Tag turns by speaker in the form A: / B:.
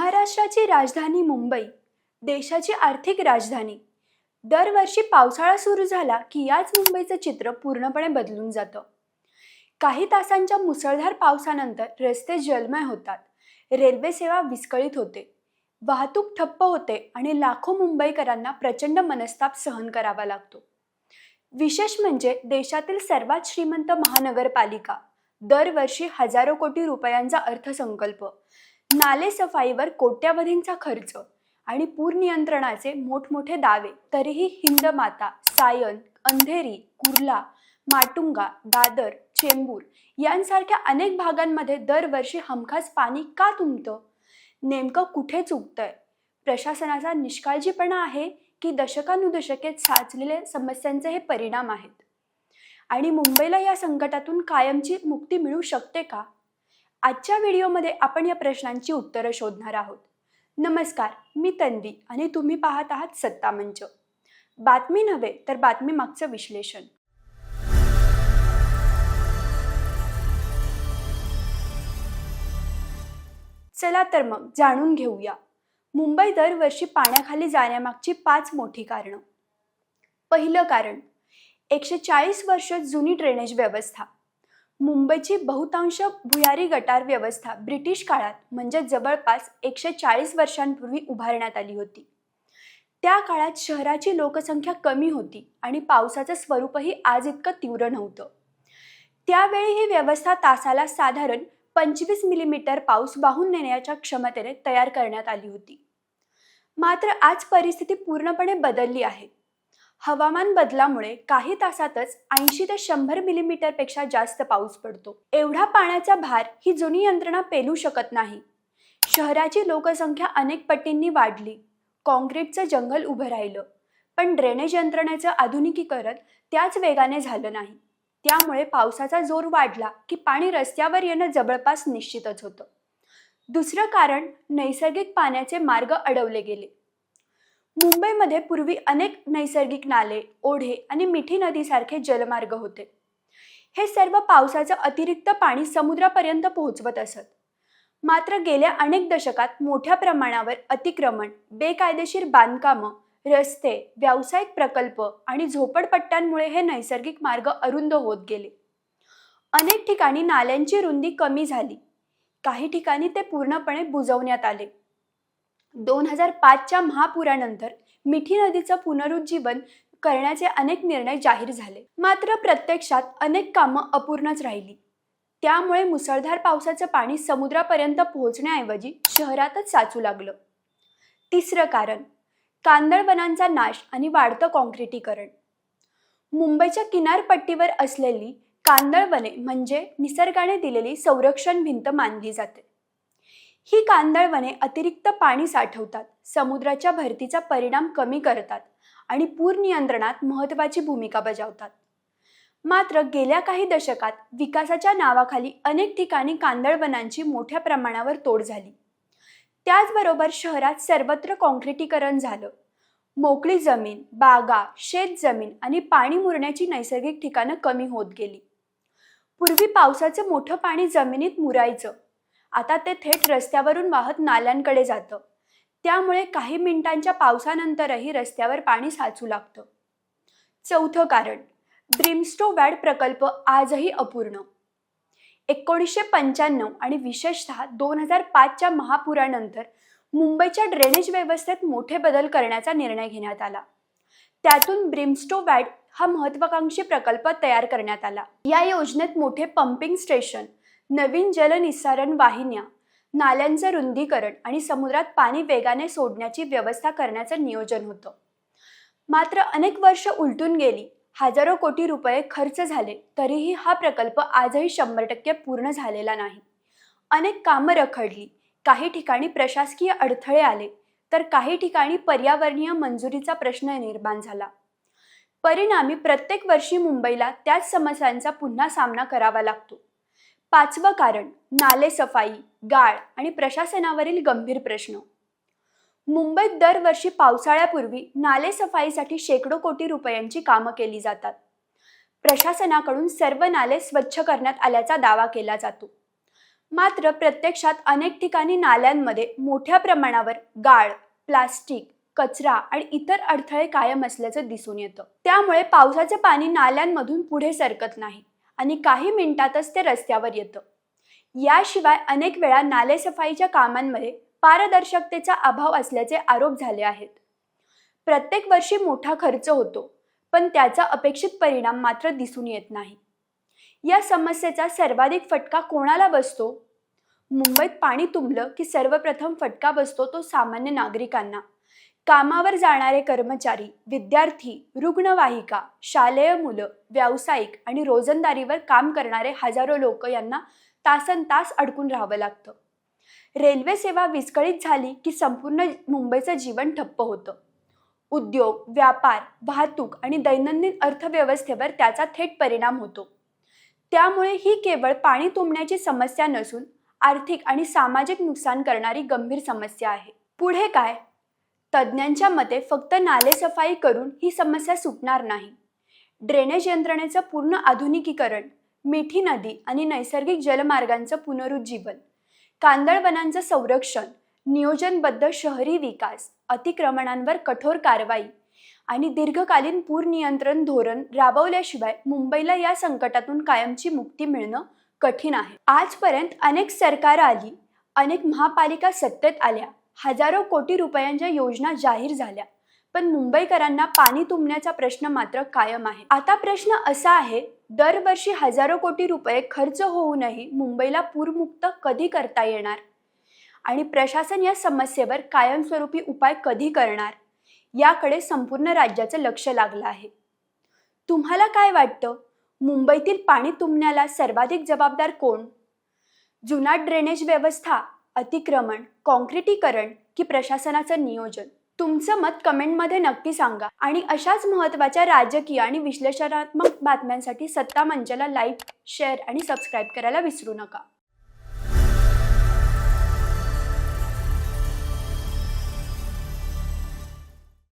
A: महाराष्ट्राची राजधानी मुंबई, देशाची आर्थिक राजधानी. दरवर्षी पावसाळा सुरू झाला की याच मुंबईचं चित्र पूर्णपणे बदलून जातं. काही तासांच्या मुसळधार पावसानंतर रस्ते जलमय होतात, रेल्वे सेवा विस्कळीत होते, वाहतूक ठप्प होते आणि लाखो मुंबईकरांना प्रचंड मनस्ताप सहन करावा लागतो. विशेष म्हणजे देशातील सर्वात श्रीमंत महानगरपालिका दरवर्षी हजारो कोटी रुपयांचा अर्थसंकल्प, नाले सफाईवर कोट्यावधींचा खर्च आणि पूर नियंत्रणाचे मोठमोठे दावे तरीही हिंदमाता, सायन, अंधेरी, कुर्ला, माटुंगा, दादर, चेंबूर यांसारख्या अनेक भागांमध्ये दरवर्षी हमखास पाणी का तुंबतं? नेमकं कुठे चुकतंय? प्रशासनाचा निष्काळजीपणा आहे की दशकानुदशके साचलेल्या समस्यांचे हे परिणाम आहेत? आणि मुंबईला या संकटातून कायमची मुक्ती मिळू शकते का? आजच्या व्हिडिओमध्ये आपण या प्रश्नांची उत्तरं शोधणार आहोत. नमस्कार, मी तन्वी आणि तुम्ही पाहत आहात सत्ता मंच. बातमी नव्हे तर बातमी मागचं विश्लेषण. चला तर मग जाणून घेऊया मुंबई दरवर्षी पाण्याखाली जाण्यामागची 5 मोठी कारणं. पहिलं कारण, 140 वर्ष जुनी ड्रेनेज व्यवस्था. मुंबईची बहुतांश भुयारी गटार व्यवस्था ब्रिटिश काळात म्हणजे जवळपास 140 वर्षांपूर्वी उभारण्यात आली होती. त्या काळात शहराची लोकसंख्या कमी होती आणि पावसाचं स्वरूपही आज इतकं तीव्र नव्हतं. त्यावेळी ही व्यवस्था तासाला साधारण 25 मिलीमीटर पाऊस वाहून नेण्याच्या क्षमतेने तयार करण्यात आली होती. मात्र आज परिस्थिती पूर्णपणे बदलली आहे. हवामान बदलामुळे काही तासातच 80 ते 100 मिलीमीटर पेक्षा जास्त पाऊस पडतो. एवढा पाण्याचा भार ही जुनी यंत्रणा पेलू शकत नाही. शहराची लोकसंख्या अनेक पटींनी वाढली, काँक्रीटचं जंगल उभं राहिलं, पण ड्रेनेज यंत्रणेचं आधुनिकीकरण त्याच वेगाने झालं नाही. त्यामुळे पावसाचा जोर वाढला की पाणी रस्त्यावर येणं जवळपास निश्चितच होतं. दुसरं कारण, नैसर्गिक पाण्याचे मार्ग अडवले गेले. मुंबईमध्ये पूर्वी अनेक नैसर्गिक नाले, ओढे आणि मिठी नदीसारखे जलमार्ग होते. हे सर्व पावसाचं अतिरिक्त पाणी समुद्रापर्यंत पोहोचवत असत. मात्र गेल्या अनेक दशकात मोठ्या प्रमाणावर अतिक्रमण, बेकायदेशीर बांधकामं, रस्ते, व्यावसायिक प्रकल्प आणि झोपडपट्ट्यांमुळे हे नैसर्गिक मार्ग अरुंद होत गेले. अनेक ठिकाणी नाल्यांची रुंदी कमी झाली, काही ठिकाणी ते पूर्णपणे बुजवण्यात आले. 2005च्या महापुरानंतर मिठी नदीचं पुनरुज्जीवन करण्याचे अनेक निर्णय जाहीर झाले. मात्र प्रत्यक्षात अनेक कामं अपूर्णच राहिली. त्यामुळे मुसळधार पावसाचं पाणी समुद्रापर्यंत पोहोचण्याऐवजी शहरातच साचू लागलं. तिसरं कारण, कांदळवनांचा नाश आणि वाढतं काँक्रिटीकरण. मुंबईच्या किनारपट्टीवर असलेली कांदळवने म्हणजे निसर्गाने दिलेली संरक्षण भिंत मानली जाते. ही कांदळवने अतिरिक्त पाणी साठवतात, समुद्राच्या भरतीचा परिणाम कमी करतात आणि पूर नियंत्रणात महत्त्वाची भूमिका बजावतात. मात्र गेल्या काही दशकात विकासाच्या नावाखाली अनेक ठिकाणी कांदळवनांची मोठ्या प्रमाणावर तोड झाली. त्याचबरोबर शहरात सर्वत्र काँक्रिटीकरण झालं. मोकळी जमीन, बागा, शेतजमीन आणि पाणी मुरण्याची नैसर्गिक ठिकाणं कमी होत गेली. पूर्वी पावसाचं मोठं पाणी जमिनीत मुरायचं, आता ते थेट रस्त्यावरून वाहत नाल्यांकडे जातं. त्यामुळे काही मिनिटांच्या पावसानंतरही रस्त्यावर पाणी साचू लागतं. चौथं कारण, ब्रिमस्टो वॅड प्रकल्प आजही अपूर्ण. 1995 आणि विशेषतः 2005च्या महापुरानंतर मुंबईच्या ड्रेनेज व्यवस्थेत मोठे बदल करण्याचा निर्णय घेण्यात आला. त्यातून ब्रिमस्टो वॅड हा महत्त्वाकांक्षी प्रकल्प तयार करण्यात आला. या योजनेत मोठे पंपिंग स्टेशन, नवीन जलनिस्सारण वाहिन्या, नाल्यांचं रुंदीकरण आणि समुद्रात पाणी वेगाने सोडण्याची व्यवस्था करण्याचं नियोजन होतं. मात्र अनेक वर्ष उलटून गेली, हजारो कोटी रुपये खर्च झाले, तरीही हा प्रकल्प आजही 100% पूर्ण झालेला नाही. अनेक कामं रखडली, काही ठिकाणी प्रशासकीय अडथळे आले, तर काही ठिकाणी पर्यावरणीय मंजुरीचा प्रश्न निर्माण झाला. परिणामी प्रत्येक वर्षी मुंबईला त्याच समस्यांचा पुन्हा सामना करावा लागतो. पाचवं कारण, नाले सफाई, गाळ आणि प्रशासनावरील गंभीर प्रश्न. मुंबईत दरवर्षी पावसाळ्यापूर्वी नाले सफाईसाठी शेकडो कोटी रुपयांची कामं केली जातात. प्रशासनाकडून सर्व नाले स्वच्छ करण्यात आल्याचा दावा केला जातो. मात्र प्रत्यक्षात अनेक ठिकाणी नाल्यांमध्ये मोठ्या प्रमाणावर गाळ, प्लास्टिक, कचरा आणि इतर अडथळे कायम असल्याचं दिसून येतं. त्यामुळे पावसाचे पाणी नाल्यांमधून पुढे सरकत नाही आणि काही मिनिटातच ते रस्त्यावर येतं. याशिवाय अनेक वेळा नालेसफाईच्या कामांमध्ये पारदर्शकतेचा अभाव असल्याचे आरोप झाले आहेत. प्रत्येक वर्षी मोठा खर्च होतो, पण त्याचा अपेक्षित परिणाम मात्र दिसून येत नाही. या समस्येचा सर्वाधिक फटका कोणाला बसतो? मुंबईत पाणी तुंबलं की सर्वप्रथम फटका बसतो तो सामान्य नागरिकांना. कामावर जाणारे कर्मचारी, विद्यार्थी, रुग्णवाहिका, शालेय मुलं, व्यावसायिक आणि रोजंदारीवर काम करणारे हजारो लोक यांना तासनतास अडकून राहावं लागतं. रेल्वे सेवा विस्कळीत झाली की संपूर्ण मुंबईचं जीवन ठप्प होतं. उद्योग, व्यापार, वाहतूक आणि दैनंदिन अर्थव्यवस्थेवर त्याचा थेट परिणाम होतो. त्यामुळे ही केवळ पाणी तुंबण्याची समस्या नसून आर्थिक आणि सामाजिक नुकसान करणारी गंभीर समस्या आहे. पुढे काय? तज्ज्ञांच्या मते फक्त नालेसफाई करून ही समस्या सुटणार नाही. ड्रेनेज यंत्रणेचं पूर्ण आधुनिकीकरण, मिठी नदी आणि नैसर्गिक जलमार्गांचं पुनरुज्जीवन, कांदळवनांचं संरक्षण, नियोजनबद्ध शहरी विकास, अतिक्रमणांवर कठोर कारवाई आणि दीर्घकालीन पूर नियंत्रण धोरण राबवल्याशिवाय मुंबईला या संकटातून कायमची मुक्ती मिळणं कठीण आहे. आजपर्यंत अनेक सरकारं आली, अनेक महापालिका सत्तेत आल्या, हजारो कोटी रुपयांच्या योजना जाहीर झाल्या, पण मुंबईकरांना पाणी तुंबण्याचा प्रश्न मात्र कायम आहे. आता प्रश्न असा आहे, दरवर्षी हजारो कोटी रुपये खर्च होऊनही मुंबईला पूरमुक्त कधी करता येणार? आणि प्रशासन या समस्येवर कायमस्वरूपी उपाय कधी करणार? याकडे संपूर्ण राज्याचं लक्ष लागलं आहे. तुम्हाला काय वाटतं? मुंबईतील पाणी तुंबण्याला सर्वाधिक जबाबदार कोण? जुनाट ड्रेनेज व्यवस्था, अतिक्रमण, काँक्रिटीकरण की प्रशासनाचं नियोजन? तुमचं मत कमेंटमध्ये नक्की सांगा आणि अशाच महत्त्वाच्या राजकीय आणि विश्लेषणात्मक बातम्यांसाठी सत्ता मंचाला लाईक, शेअर आणि सबस्क्राईब करायला विसरू नका.